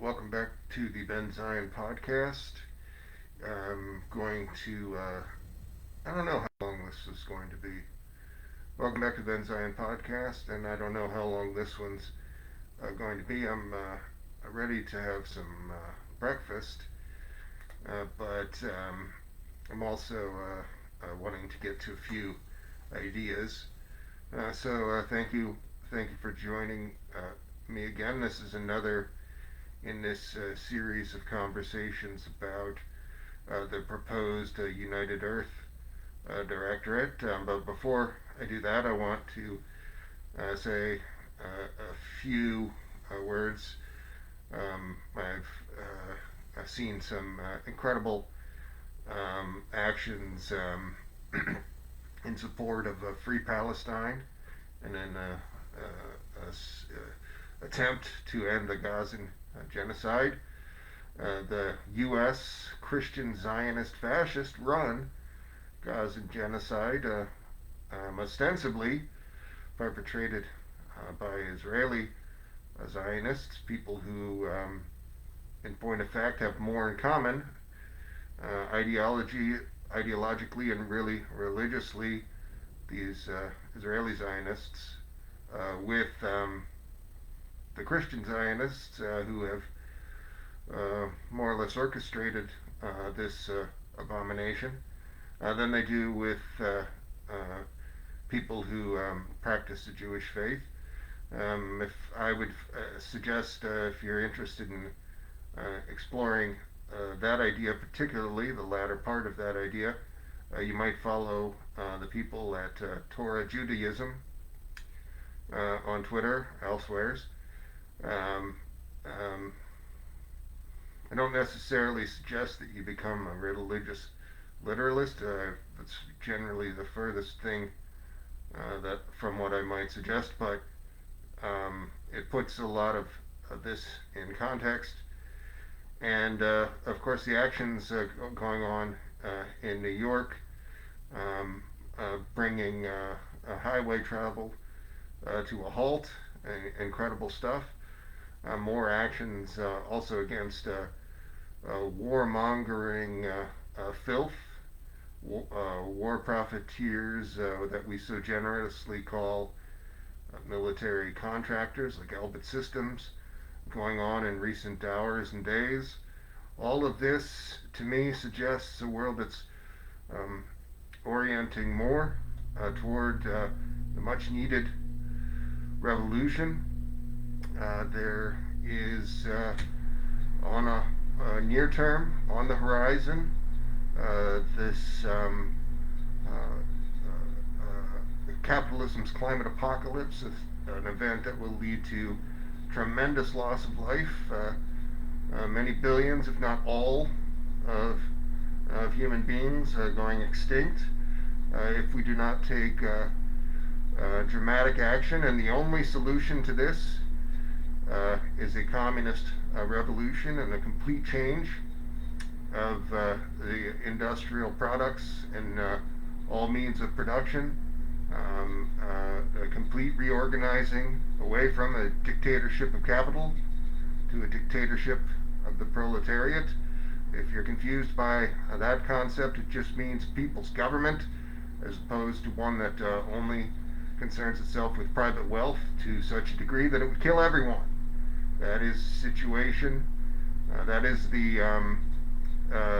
Welcome back to the Ben Zion podcast. I'm going to, I don't know how long this is going to be. Welcome back to the Ben Zion podcast, and I don't know how long this one's going to be. I'm ready to have some breakfast, but I'm also wanting to get to a few ideas. So thank you for joining me again. This is another in this series of conversations about the proposed United Earth Directorate. But before I do that, I want to say a few words. I've seen some incredible actions in support of free Palestine, and then attempt to end the Gazan genocide. The U.S. Christian Zionist fascist run Gazan genocide, ostensibly perpetrated by Israeli Zionists, people who, in point of fact, have more in common ideologically and really religiously, these Israeli Zionists, with the Christian Zionists who have more or less orchestrated this abomination than they do with people who practice the Jewish faith. If I would suggest, if you're interested in exploring that idea, particularly the latter part of that idea, you might follow the people at Torah Judaism on Twitter, elsewheres. I don't necessarily suggest that you become a religious literalist. That's generally the furthest thing that from what I might suggest, but it puts a lot of this in context. And of course, the actions going on in New York, bringing highway travel to a halt, incredible stuff. More actions also against warmongering filth, war profiteers that we so generously call military contractors like Elbit Systems, going on in recent hours and days. All of this, to me, suggests a world that's orienting more toward the much needed revolution. There is on a near term, on the horizon, this capitalism's climate apocalypse, an event that will lead to tremendous loss of life, many billions, if not all, of human beings going extinct if we do not take dramatic action. And the only solution to this is a communist revolution and a complete change of the industrial products and all means of production, a complete reorganizing away from a dictatorship of capital to a dictatorship of the proletariat. If you're confused by that concept, it just means people's government as opposed to one that only concerns itself with private wealth to such a degree that it would kill everyone. That is the situation. That is the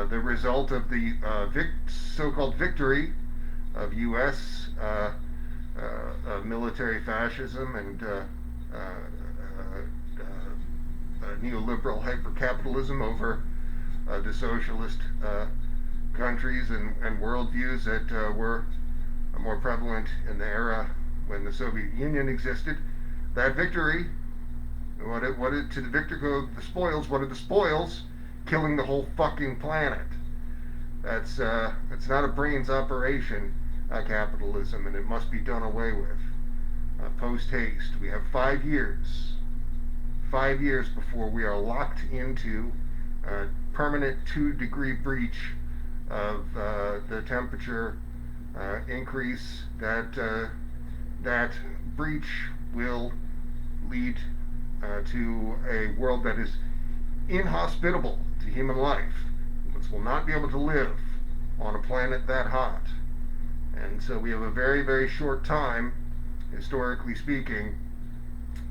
result of the so-called victory of U.S. Military fascism and neoliberal hyper-capitalism over the socialist countries and worldviews that were more prevalent in the era when the Soviet Union existed. That victory, to the victor go the spoils. What are the spoils? Killing the whole fucking planet. That's it's not a brains operation, capitalism, and it must be done away with post haste. We have 5 years before we are locked into a permanent 2-degree breach of the temperature increase. That breach will lead to a world that is inhospitable to human life. Humans will not be able to live on a planet that hot. And so we have a very, very short time, historically speaking,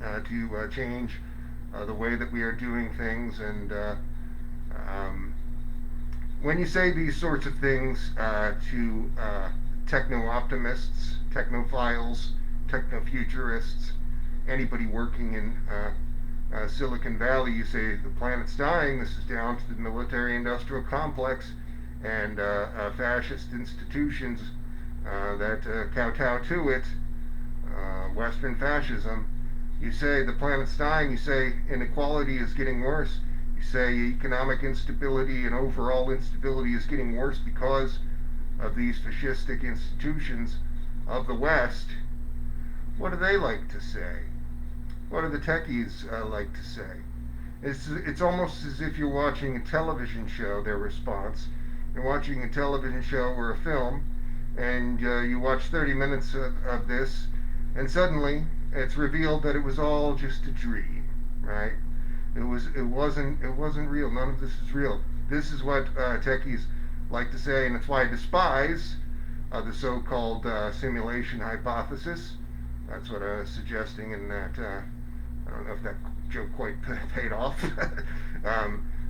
to change the way that we are doing things. And um, when you say these sorts of things to techno-optimists, technophiles, techno-futurists, anybody working in Silicon Valley, you say the planet's dying, this is down to the military-industrial complex and fascist institutions that kowtow to it, Western fascism. You say the planet's dying, you say inequality is getting worse, you say economic instability and overall instability is getting worse because of these fascistic institutions of the West. What do they like to say? What do the techies like to say? It's almost as if you're watching a television show, their response. You're watching a television show or a film, and you watch 30 minutes of this, and suddenly it's revealed that it was all just a dream, right? It wasn't real. None of this is real. This is what techies like to say, and it's why I despise the so-called simulation hypothesis. That's what I was suggesting in that. I don't know if that joke quite paid off.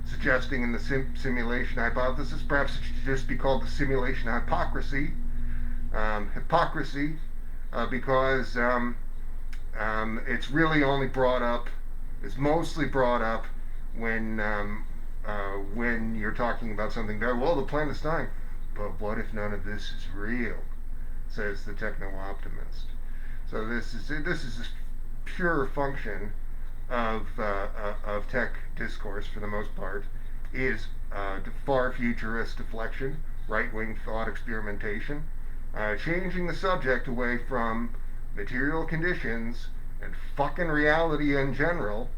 Suggesting in the simulation hypothesis, perhaps it should just be called the simulation hypocrisy. Hypocrisy, because it's really only brought up, it's mostly brought up when you're talking about something that, well, the planet's dying. But what if none of this is real? Says the techno-optimist. So this is a pure function of tech discourse for the most part, is far futurist deflection, right-wing thought experimentation, changing the subject away from material conditions and fucking reality in general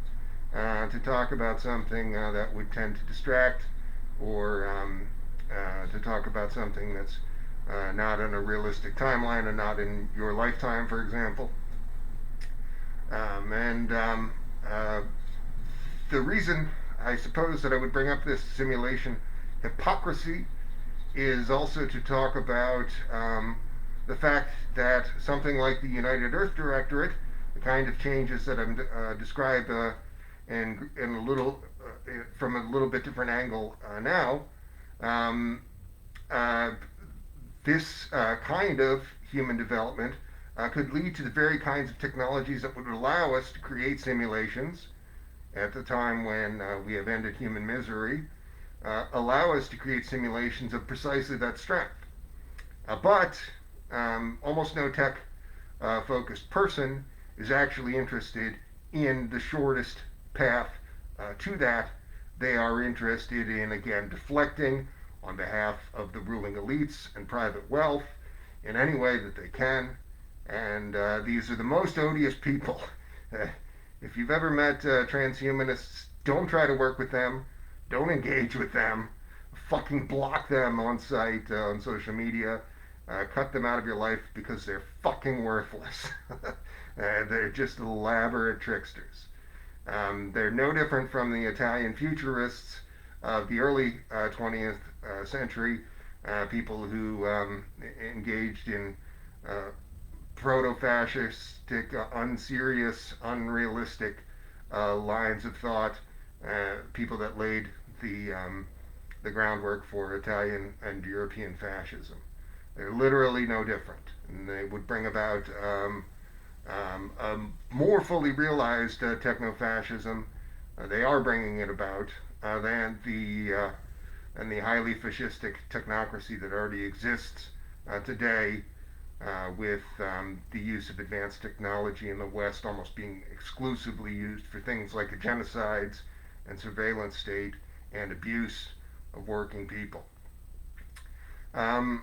to talk about something that would tend to distract, or to talk about something that's not in a realistic timeline and not in your lifetime, for example. The reason I suppose that I would bring up this simulation hypocrisy is also to talk about the fact that something like the United Earth Directorate, the kind of changes that I'm described in a little from a little bit different angle now, this kind of human development could lead to the very kinds of technologies that would allow us to create simulations at the time when we have ended human misery, allow us to create simulations of precisely that strength. But almost no tech focused person is actually interested in the shortest path to that. They are interested in, again, deflecting on behalf of the ruling elites and private wealth in any way that they can. And these are the most odious people. If you've ever met transhumanists, don't try to work with them. Don't engage with them. Fucking block them on site, on social media. Cut them out of your life because they're fucking worthless. They're just elaborate tricksters. They're no different from the Italian futurists of the early 20th century, people who engaged in proto-fascistic, unserious, unrealistic lines of thought, people that laid the groundwork for Italian and European fascism. They're literally no different, and they would bring about a more fully realized techno-fascism. They are bringing it about than the highly fascistic technocracy that already exists today, with the use of advanced technology in the West almost being exclusively used for things like genocides and surveillance state and abuse of working people. I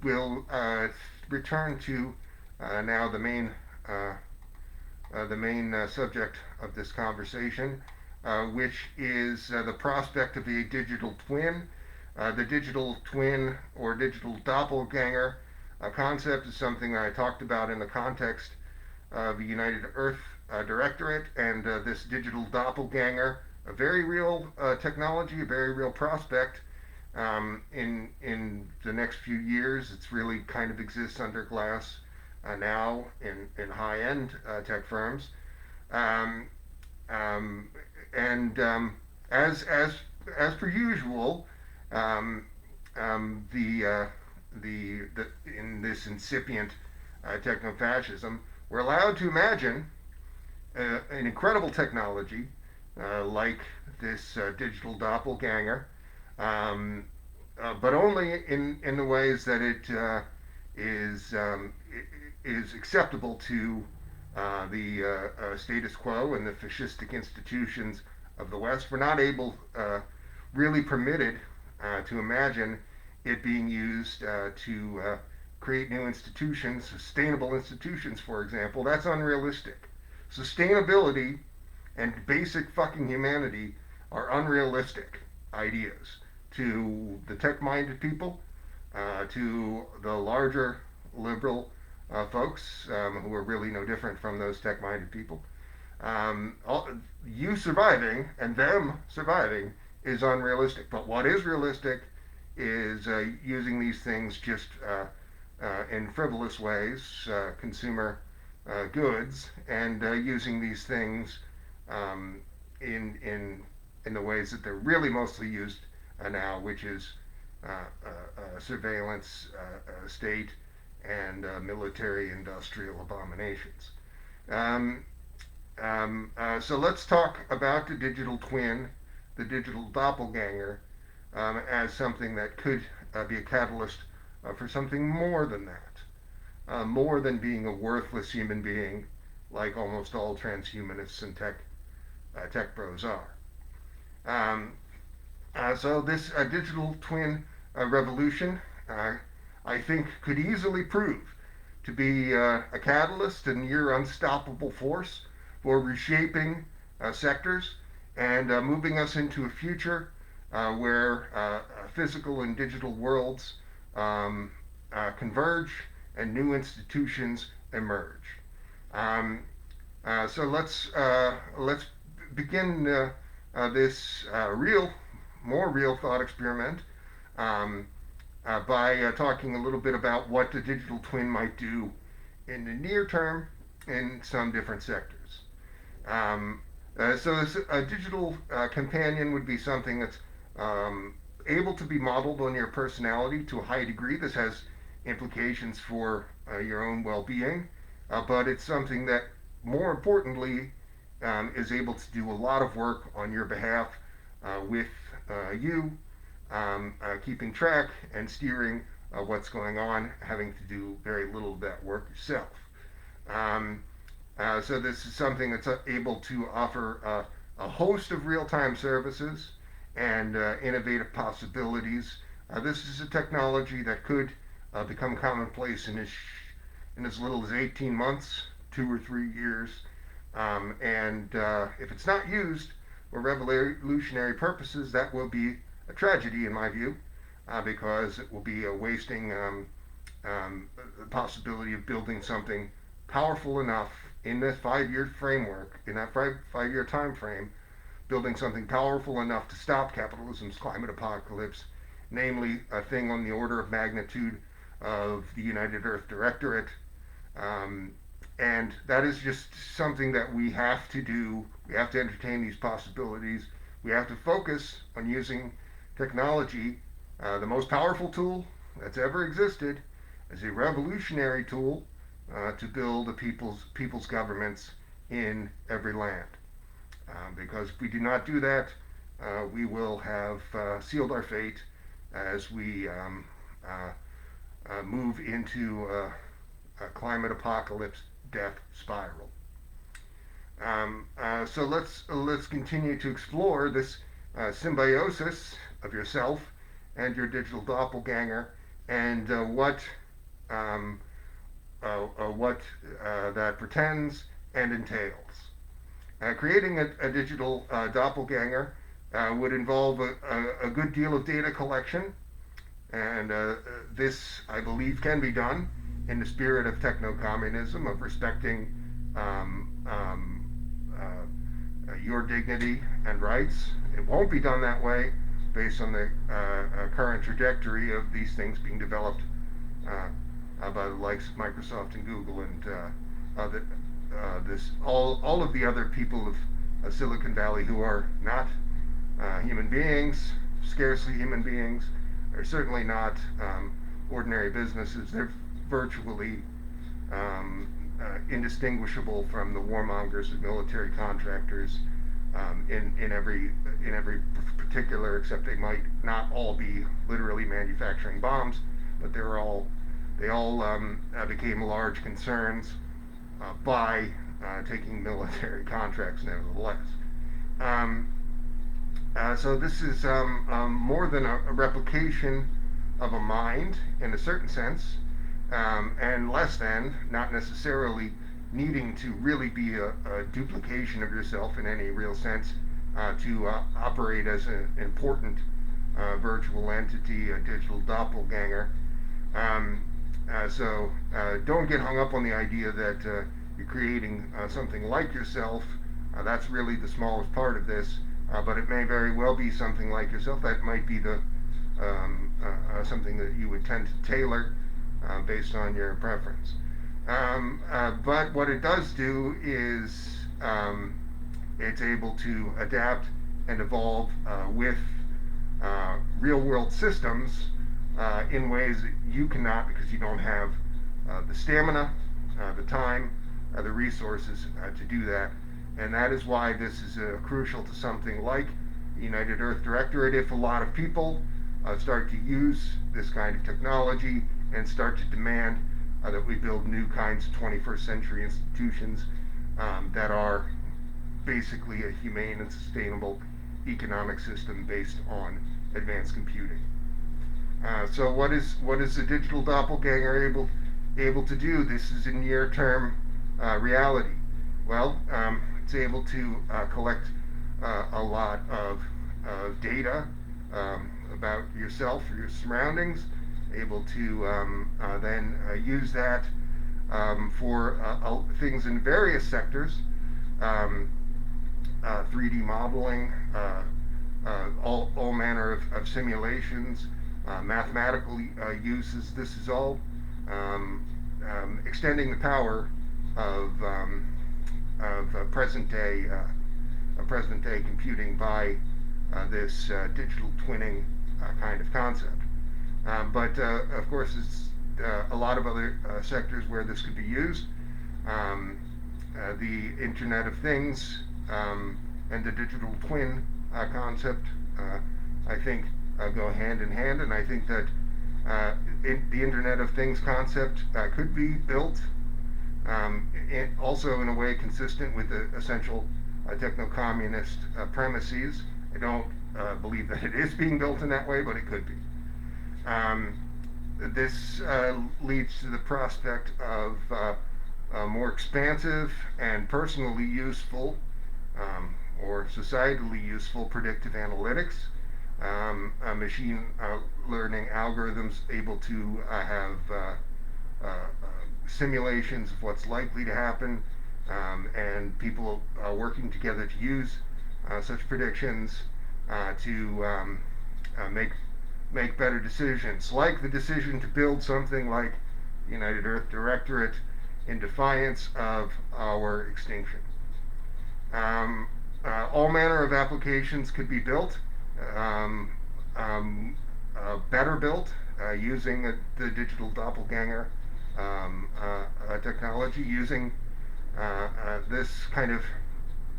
will return to now the main subject of this conversation, which is the prospect of a digital twin. The digital twin or digital doppelganger concept is something I talked about in the context of the United Earth Directorate and this digital doppelganger, a very real technology, a very real prospect. In the next few years, it's really kind of exists under glass now in high-end tech firms. Um, um, and as per usual, um, the in this incipient techno-fascism, we're allowed to imagine an incredible technology like this digital doppelganger, um, but only in the ways that it is acceptable to the status quo and the fascistic institutions of the West. We're not able, really permitted, to imagine it being used to create new institutions, sustainable institutions, for example. That's unrealistic. Sustainability and basic fucking humanity are unrealistic ideas to the tech-minded people, to the larger liberal folks who are really no different from those tech-minded people. You surviving and them surviving is unrealistic. But what is realistic is using these things just in frivolous ways, consumer goods, and using these things in the ways that they're really mostly used now, which is surveillance, state, and military-industrial abominations. Um, so let's talk about the digital twin, the digital doppelganger, as something that could be a catalyst for something more than that, more than being a worthless human being, like almost all transhumanists and tech bros are. Um, so this digital twin revolution, I think, could easily prove to be a catalyst, a near unstoppable force for reshaping sectors and moving us into a future where physical and digital worlds converge and new institutions emerge. Um, so let's begin this more real thought experiment by talking a little bit about what the digital twin might do in the near term in some different sectors. So this, a digital companion would be something that's able to be modeled on your personality to a high degree. This has implications for your own well-being, but it's something that, more importantly, is able to do a lot of work on your behalf with you, keeping track and steering what's going on, having to do very little of that work yourself. So this is something that's able to offer a host of real-time services and innovative possibilities. This is a technology that could become commonplace in as little as 18 months, 2 or 3 years. And if it's not used for revolutionary purposes, that will be a tragedy in my view, because it will be wasting the possibility of building something powerful enough in this 5-year framework, in that 5-year time frame, building something powerful enough to stop capitalism's climate apocalypse, namely a thing on the order of magnitude of the United Earth Directorate. And that is just something that we have to do. We have to entertain these possibilities. We have to focus on using technology, the most powerful tool that's ever existed, as a revolutionary tool to build a people's governments in every land. Because if we do not do that, we will have sealed our fate as we move into a climate apocalypse death spiral. So let's continue to explore this symbiosis of yourself and your digital doppelganger, and what that pretends and entails. Creating a digital doppelganger would involve a good deal of data collection, and this, I believe, can be done in the spirit of techno-communism, of respecting your dignity and rights. It won't be done that way based on the current trajectory of these things being developed by the likes of Microsoft and Google and all of the other people of Silicon Valley who are not human beings, scarcely human beings. They're certainly not ordinary businesses. They're virtually indistinguishable from the warmongers and military contractors in every particular, except they might not all be literally manufacturing bombs, but they all became large concerns by taking military contracts nevertheless. So this is more than a replication of a mind in a certain sense, and less than, not necessarily needing to really be a duplication of yourself in any real sense to operate as an important virtual entity, a digital doppelganger. So don't get hung up on the idea that you're creating something like yourself. That's really the smallest part of this, but it may very well be something like yourself. That might be the something that you would tend to tailor based on your preference. But what it does do is it's able to adapt and evolve with real world systems in ways that you cannot, because you don't have the stamina, the time, the resources to do that. And that is why this is crucial to something like the United Earth Directorate. If a lot of people start to use this kind of technology and start to demand that we build new kinds of 21st century institutions that are basically a humane and sustainable economic system based on advanced computing. So what is the digital doppelganger able to do? This is a near-term reality. Well, it's able to collect a lot of data about yourself or your surroundings, able to then use that for things in various sectors, 3D modeling, all manner of simulations, mathematical uses. This is all extending the power of present day computing by this digital twinning kind of concept. But of course, it's a lot of other sectors where this could be used. The Internet of Things and the digital twin concept, I think, go hand in hand, and I think that the Internet of Things concept could be built also in a way consistent with the essential techno-communist premises. I don't believe that it is being built in that way, but it could be. This leads to the prospect of more expansive and personally useful or societally useful predictive analytics, machine learning algorithms able to have simulations of what's likely to happen, and people working together to use such predictions to make better decisions, like the decision to build something like United Earth Directorate in defiance of our extinction. All manner of applications could be built, better built, using the digital doppelganger technology, using this kind of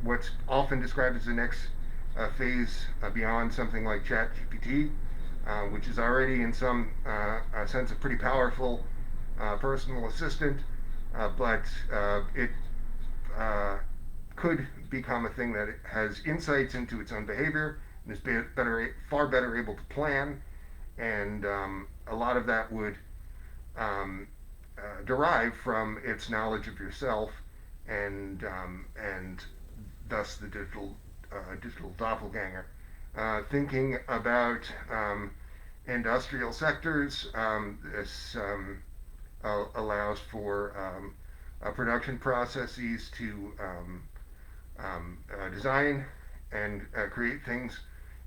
what's often described as the next phase beyond something like ChatGPT, which is already in some sense a pretty powerful personal assistant, but it could become a thing that has insights into its own behavior and is far better able to plan, and a lot of that would derive from its knowledge of yourself, and thus the digital doppelganger. Thinking about industrial sectors, this allows for production processes to design and create things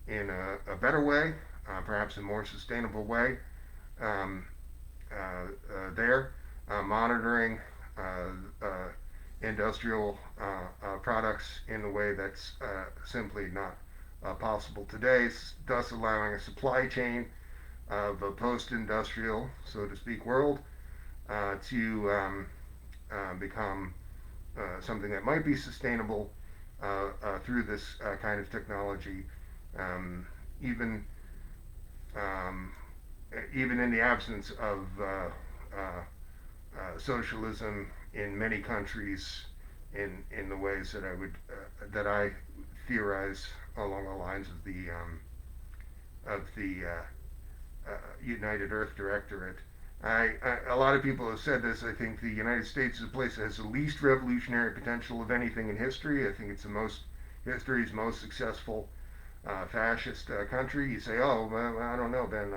in a better way, perhaps a more sustainable way. Um, there, monitoring industrial products in a way that's simply not possible today, thus allowing a supply chain of a post-industrial, so to speak, world to become something that might be sustainable through this kind of technology, um, even um, even in the absence of socialism in many countries in the ways that that I theorize along the lines of the United Earth Directorate. A lot of people have said this. I think the United States is a place that has the least revolutionary potential of anything in history. I think it's the most history's most successful fascist country. You say, oh, well, I don't know, Ben.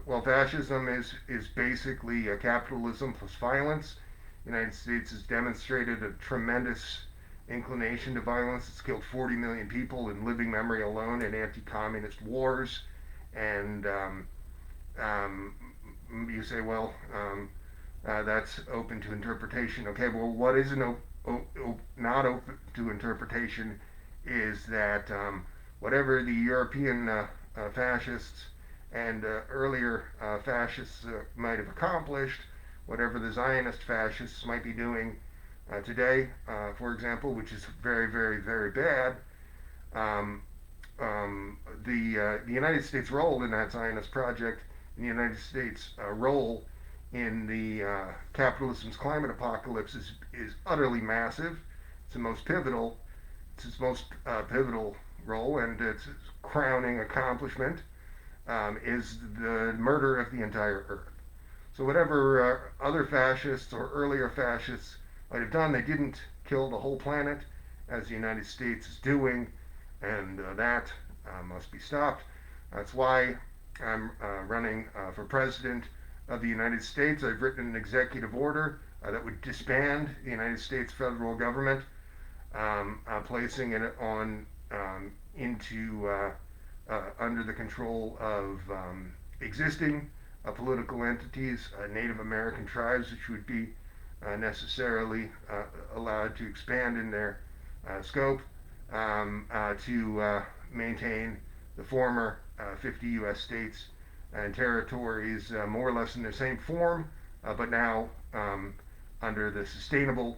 Well, fascism is basically capitalism plus violence. The United States has demonstrated a tremendous inclination to violence. It's killed 40 million people in living memory alone in anti-communist wars, and um, you say, well, that's open to interpretation. Okay, well, what isn't not open to interpretation is that whatever the European fascists and earlier fascists might have accomplished, whatever the Zionist fascists might be doing today, for example, which is very, very, very bad, um, the United States role in that Zionist project, in the United States role in the capitalism's climate apocalypse is utterly massive. It's the most pivotal. It's its most pivotal role, and its crowning accomplishment is the murder of the entire Earth. So whatever other fascists or earlier fascists might have done, they didn't kill the whole planet, as the United States is doing, and that must be stopped. That's why I'm running for president of the United States. I've written an executive order that would disband the United States federal government, placing it on into under the control of existing political entities, Native American tribes, which would be necessarily allowed to expand in their scope to maintain the former 50 U.S. states and territories more or less in the same form, but now under the sustainable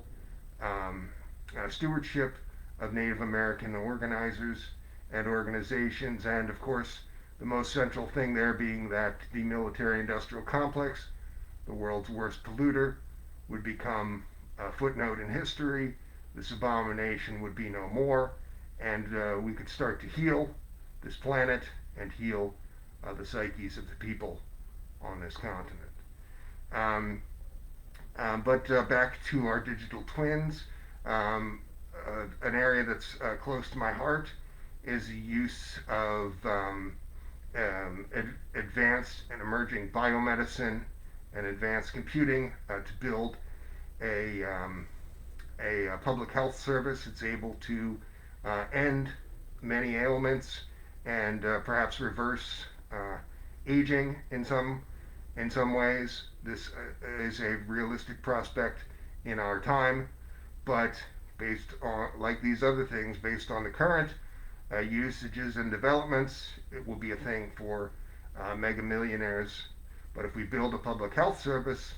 stewardship of Native American organizers and organizations, and of course, the most central thing there being that the military industrial complex, the world's worst polluter, would become a footnote in history. This abomination would be no more, and we could start to heal this planet and heal the psyches of the people on this continent. Um, but back to our digital twins. An area that's close to my heart is the use of advanced and emerging biomedicine and advanced computing to build a public health service that's able to end many ailments and perhaps reverse aging in some ways. This is a realistic prospect in our time, but based on, like these other things, based on the current usages and developments, it will be a thing for mega millionaires. But if we build a public health service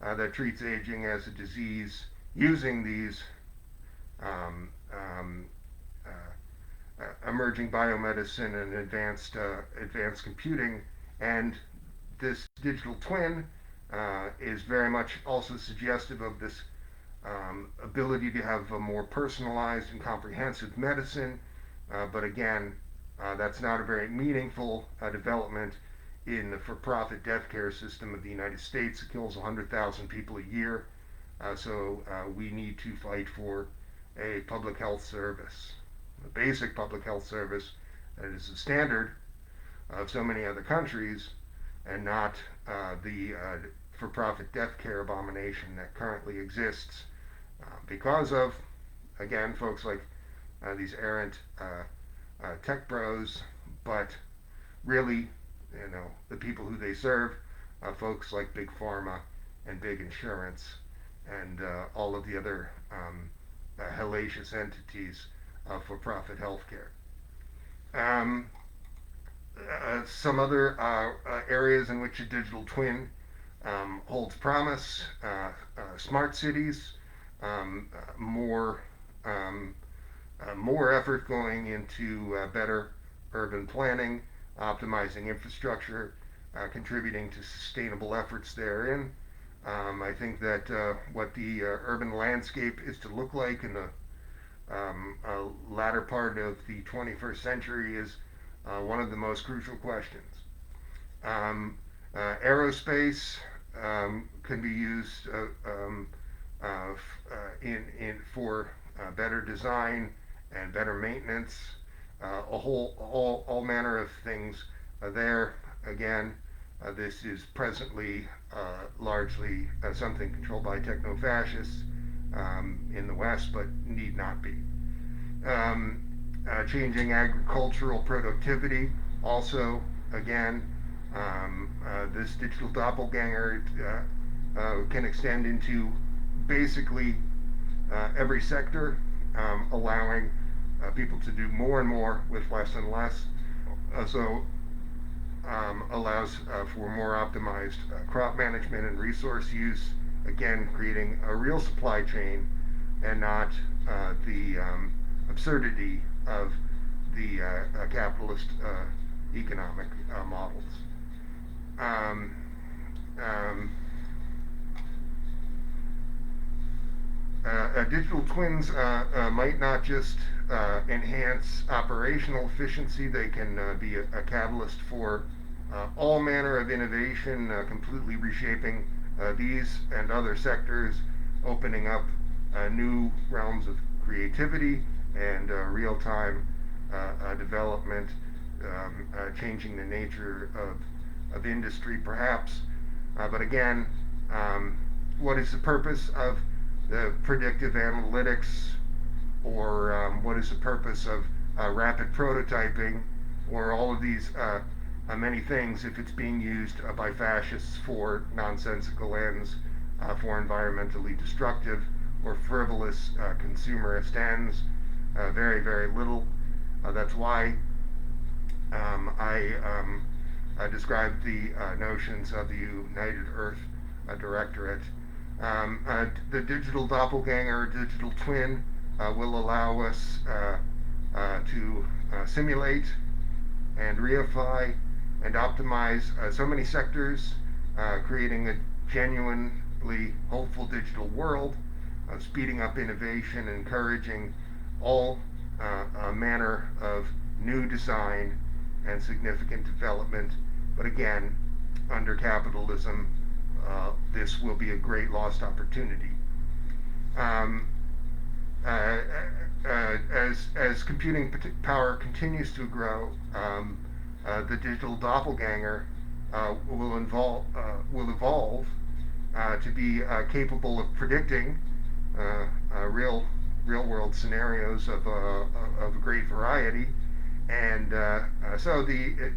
that treats aging as a disease using these um, um, emerging biomedicine and advanced computing, and this digital twin is very much also suggestive of this ability to have a more personalized and comprehensive medicine. But again, that's not a very meaningful development in the for-profit death care system of the United States. It kills 100,000 people a year. So we need to fight for a public health service, a basic public health service that is the standard of so many other countries, and not the for-profit death care abomination that currently exists because of again, folks like these errant tech bros, but really, the people who they serve, folks like big pharma and big insurance and all of the other hellacious entities of for-profit healthcare. Some other areas in which a digital twin holds promise: smart cities, more more effort going into better urban planning, optimizing infrastructure, contributing to sustainable efforts therein. I think that what the urban landscape is to look like in the latter part of the 21st century is one of the most crucial questions. Aerospace can be used for better design and better maintenance. All manner of things there. Again, this is presently largely something controlled by techno-fascists in the West, but need not be. Changing agricultural productivity, also, again, this digital doppelganger can extend into basically every sector, allowing people to do more and more with less and less. Allows for more optimized crop management and resource use, again creating a real supply chain and not the absurdity of the capitalist economic models. Digital twins might not just enhance operational efficiency, they can be a catalyst for all manner of innovation, completely reshaping these and other sectors, opening up new realms of creativity and real-time development, changing the nature of industry perhaps. But again, what is the purpose of the predictive analytics, or what is the purpose of rapid prototyping, or all of these many things if it's being used by fascists for nonsensical ends, for environmentally destructive or frivolous consumerist ends? Very, very little. That's why I described the notions of the United Earth Directorate. The digital doppelganger, digital twin, will allow us to simulate and reify and optimize so many sectors, creating a genuinely hopeful digital world, speeding up innovation, encouraging all manner of new design and significant development. But again, under capitalism, this will be a great lost opportunity. As computing power continues to grow, the digital doppelganger will evolve to be capable of predicting real world scenarios of a great variety, and so the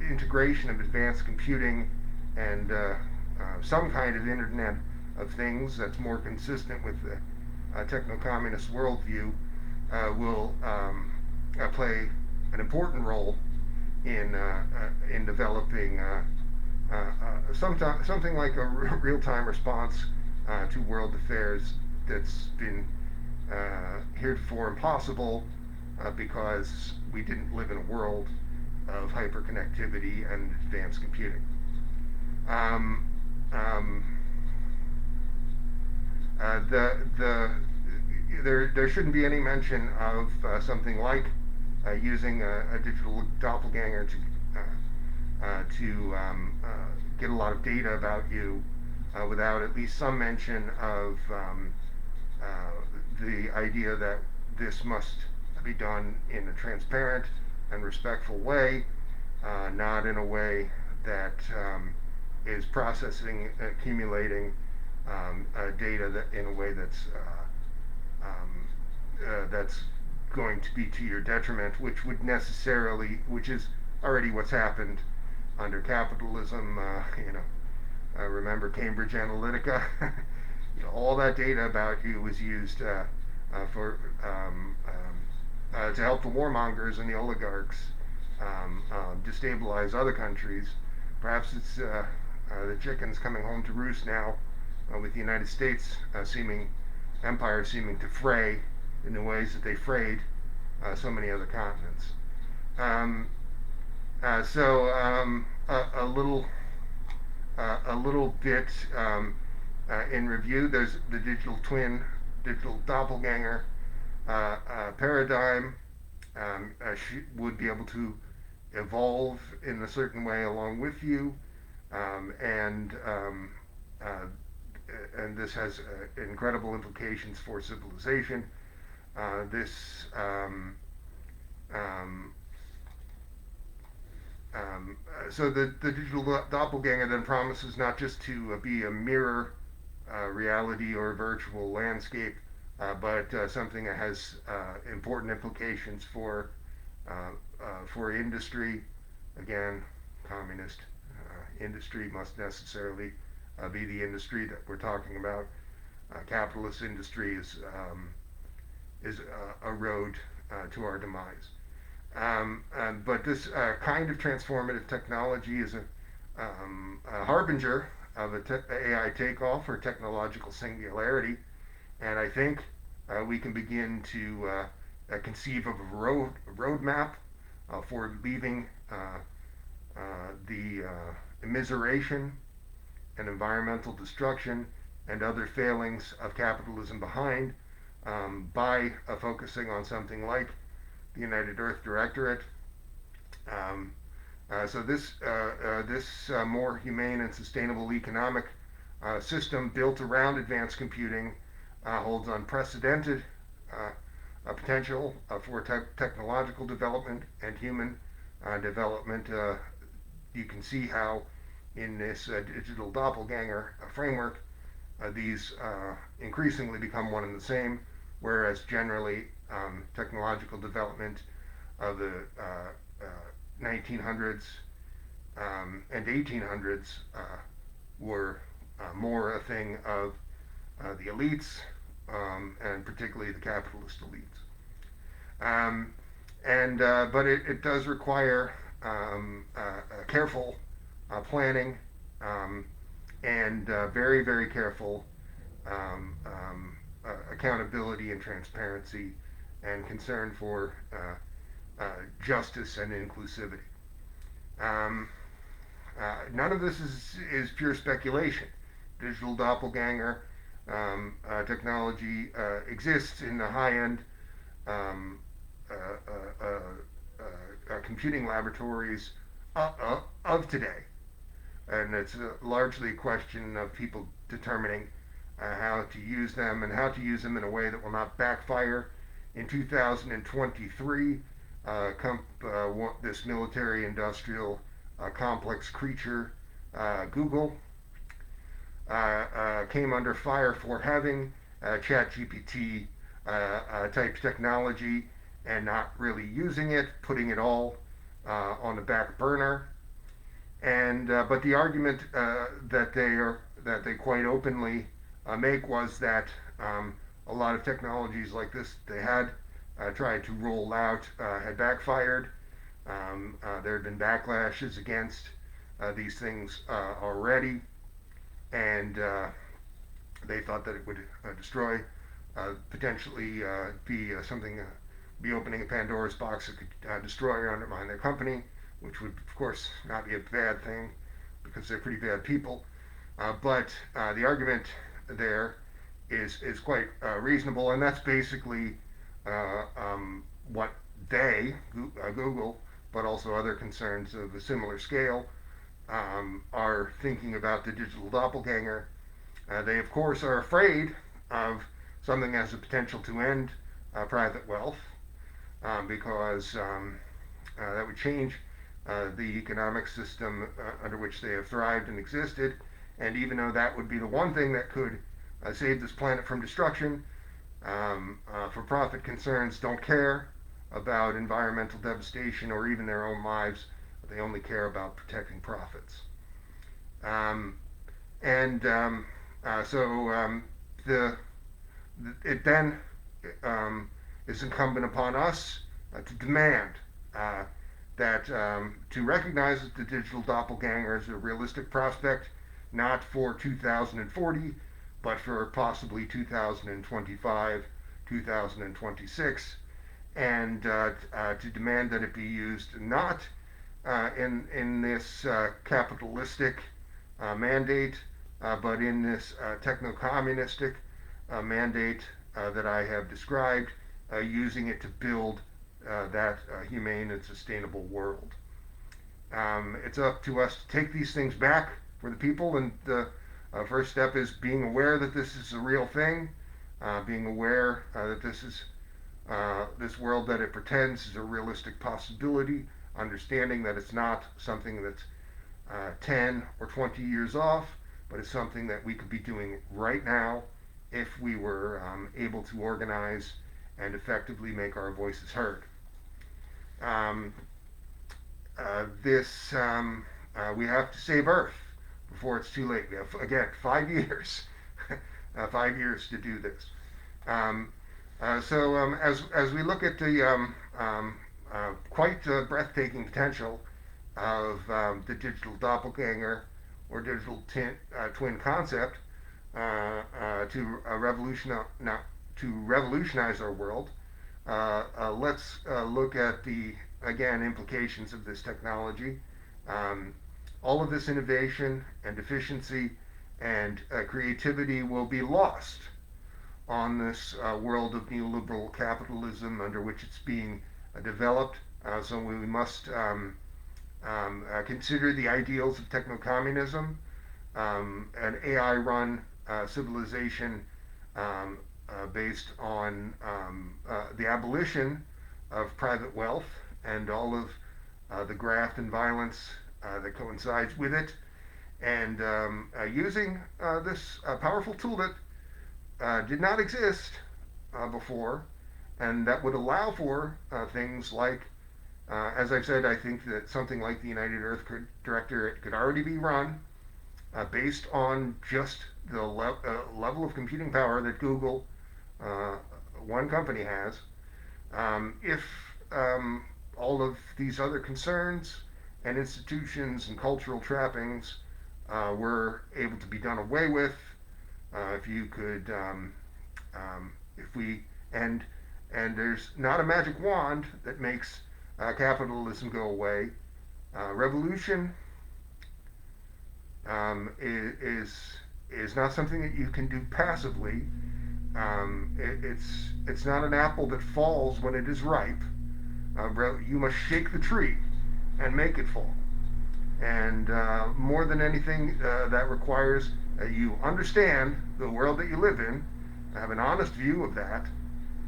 integration of advanced computing and some kind of Internet of Things that's more consistent with the techno-communist worldview will play an important role in developing something like a real-time response to world affairs that's been heretofore impossible because we didn't live in a world of hyperconnectivity and advanced computing. There shouldn't be any mention of something like using a digital doppelganger to get a lot of data about you without at least some mention of the idea that this must be done in a transparent and respectful way, not in a way that is processing, accumulating data that in a way that's that's going to be to your detriment, which is already what's happened under capitalism. Remember Cambridge Analytica? All that data about you was used for to help the warmongers and the oligarchs destabilize other countries. Perhaps it's the chickens coming home to roost now, with the United States empire seeming to fray in the ways that they frayed so many other continents. Um, a little bit in review. There's the digital twin, digital doppelganger paradigm. Would be able to evolve in a certain way along with you, um, and um, uh, and this has incredible implications for civilization. This um, so the digital doppelganger then promises not just to be a mirror reality or virtual landscape, but something that has important implications for industry. Again, communist industry must necessarily be the industry that we're talking about. Capitalist industry is a road to our demise. But this kind of transformative technology is a harbinger of AI takeoff or technological singularity, and I think we can begin to conceive of a roadmap for leaving the immiseration and environmental destruction and other failings of capitalism behind, by focusing on something like the United Earth Directorate. This more humane and sustainable economic system built around advanced computing holds unprecedented potential for technological development and human development. You can see how in this digital doppelganger framework these increasingly become one and the same, whereas generally technological development of the 1900s and 1800s were more a thing of the elites, and particularly the capitalist elites. But it does require careful planning, and very, very careful accountability and transparency and concern for justice and inclusivity. Um, None of this is pure speculation. Digital doppelganger technology exists in the high-end um, uh, uh, computing laboratories of today, and it's largely a question of people determining how to use them and how to use them in a way that will not backfire. In 2023, this military-industrial complex creature, Google, came under fire for having ChatGPT type technology and not really using it, putting it all on the back burner. And but the argument that they quite openly make was that a lot of technologies like this they had tried to roll out had backfired. There had been backlashes against these things already, and they thought that it would destroy, potentially be opening a Pandora's box that could destroy or undermine their company, which would, of course, not be a bad thing because they're pretty bad people. But the argument there is quite reasonable, and that's basically what Google, but also other concerns of a similar scale, are thinking about the digital doppelganger. They, of course, are afraid of something that has the potential to end private wealth, because that would change the economic system under which they have thrived and existed. And even though that would be the one thing that could save this planet from destruction, For-profit concerns don't care about environmental devastation or even their own lives. They only care about protecting profits. Um, and so the it then is incumbent upon us to demand uh, that to recognize that the digital doppelganger is a realistic prospect, not for 2040, but for possibly 2025, 2026, and to demand that it be used not in this capitalistic mandate, but in this techno-communistic mandate that I have described, using it to build that humane and sustainable world. It's up to us to take these things back for the people, and the first step is being aware that this is a real thing, being aware that this world that it pretends is a realistic possibility, understanding that it's not something that's 10 or 20 years off, but it's something that we could be doing right now if we were able to organize and effectively make our voices heard. Um, we have to save Earth before it's too late. We have, again, 5 years, 5 years to do this. Um, as we look at the quite breathtaking potential of the digital doppelganger or digital twin concept to revolutionize our world, let's look at the again implications of this technology. Um, all of this innovation and efficiency and creativity will be lost on this world of neoliberal capitalism under which it's being developed. So we must consider the ideals of techno-communism, an AI-run civilization based on the abolition of private wealth and all of the graft and violence that coincides with it, and using this powerful tool that did not exist before, and that would allow for things like, as I've said, I think that something like the United Earth Directorate could already be run based on just the level of computing power that Google, one company, has. If all of these other concerns and institutions and cultural trappings were able to be done away with, if you could, if we, and there's not a magic wand that makes capitalism go away. Revolution is not something that you can do passively. It's not an apple that falls when it is ripe. You must shake the tree and make it fall. And more than anything, that requires you understand the world that you live in, have an honest view of that,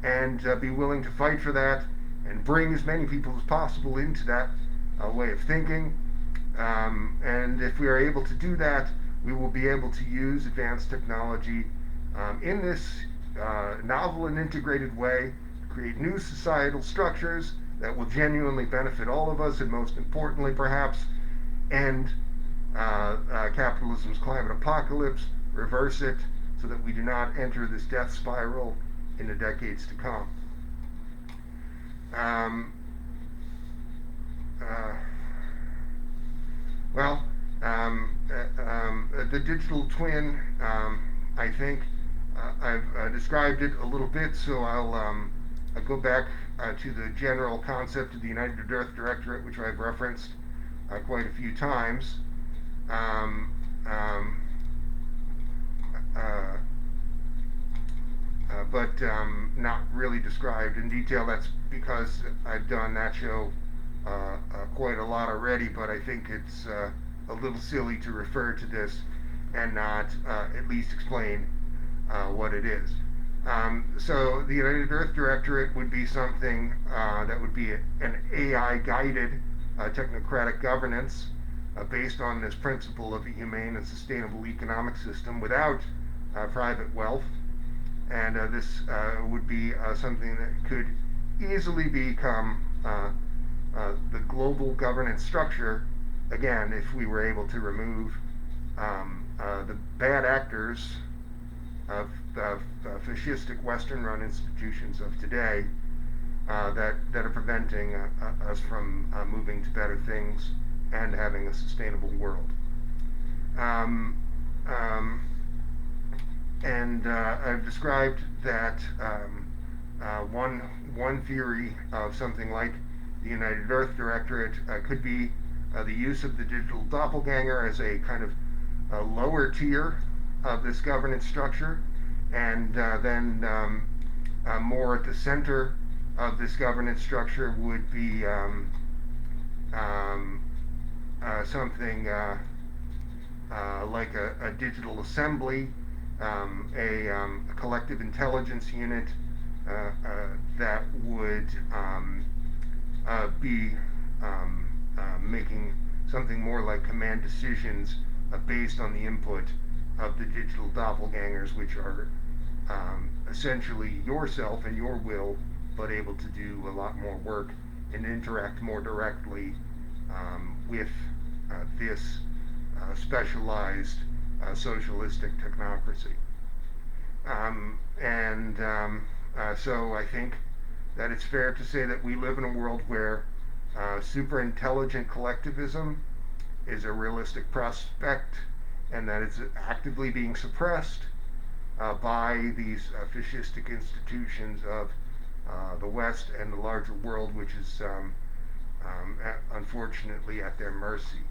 and be willing to fight for that and bring as many people as possible into that way of thinking. And if we are able to do that, we will be able to use advanced technology in this novel and integrated way to create new societal structures that will genuinely benefit all of us, and most importantly, perhaps, end capitalism's climate apocalypse, reverse it, so that we do not enter this death spiral in the decades to come. The digital twin, I think I've described it a little bit, so I'll go back to the general concept of the United Earth Directorate, which I've referenced quite a few times. But not really described in detail. That's because I've done that show quite a lot already, but I think it's a little silly to refer to this and not at least explain what it is. So the United Earth Directorate would be something that would be an AI-guided technocratic governance based on this principle of a humane and sustainable economic system without private wealth. And this would be something that could easily become the global governance structure, again, if we were able to remove the bad actors of fascistic Western-run institutions of today that are preventing us from moving to better things and having a sustainable world. Um, um, and I've described that one theory of something like the United Earth Directorate could be the use of the digital doppelganger as a kind of a lower tier of this governance structure, and then more at the center of this governance structure would be um, something like a digital assembly, a collective intelligence unit that would be making something more like command decisions based on the input of the digital doppelgangers, which are essentially yourself and your will, but able to do a lot more work and interact more directly with this specialized socialistic technocracy. So I think that it's fair to say that we live in a world where super intelligent collectivism is a realistic prospect, and that it's actively being suppressed by these fascistic institutions of the West and the larger world, which is unfortunately at their mercy.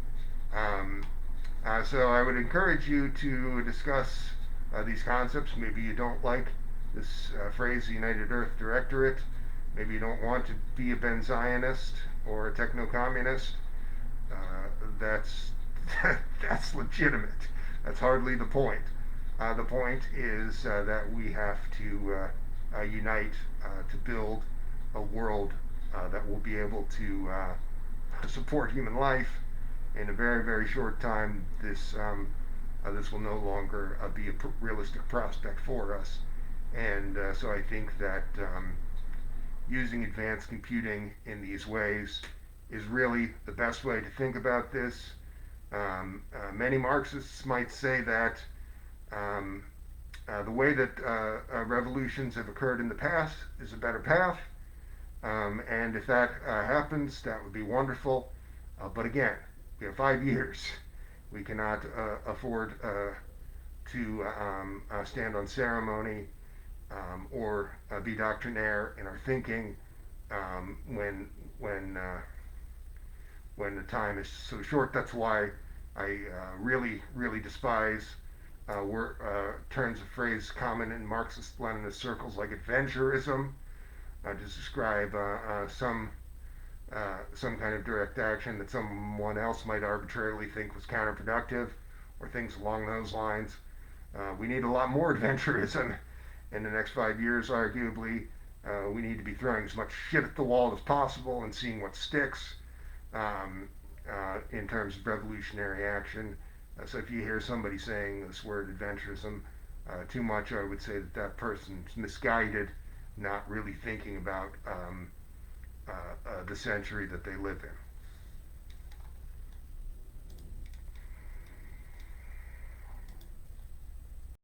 Um, so I would encourage you to discuss these concepts. Maybe you don't like this phrase, the United Earth Directorate. Maybe you don't want to be a Ben-Zionist or a techno-communist. That's that's legitimate. That's hardly the point. The point is that we have to unite to build a world that will be able to support human life. In a very, very short time, this will no longer be a realistic prospect for us. And so I think that using advanced computing in these ways is really the best way to think about this. Many Marxists might say that the way that revolutions have occurred in the past is a better path. And if that happens, that would be wonderful. But again, we have 5 years. We cannot afford to stand on ceremony or be doctrinaire in our thinking when the time is so short. That's why I really, really despise turns of phrase common in Marxist-Leninist circles like adventurism to describe some kind of direct action that someone else might arbitrarily think was counterproductive, or things along those lines. We need a lot more adventurism in the next 5 years, arguably. We need to be throwing as much shit at the wall as possible and seeing what sticks in terms of revolutionary action. So if you hear somebody saying this word adventurism too much, I would say that that person's misguided, not really thinking about the century that they live in.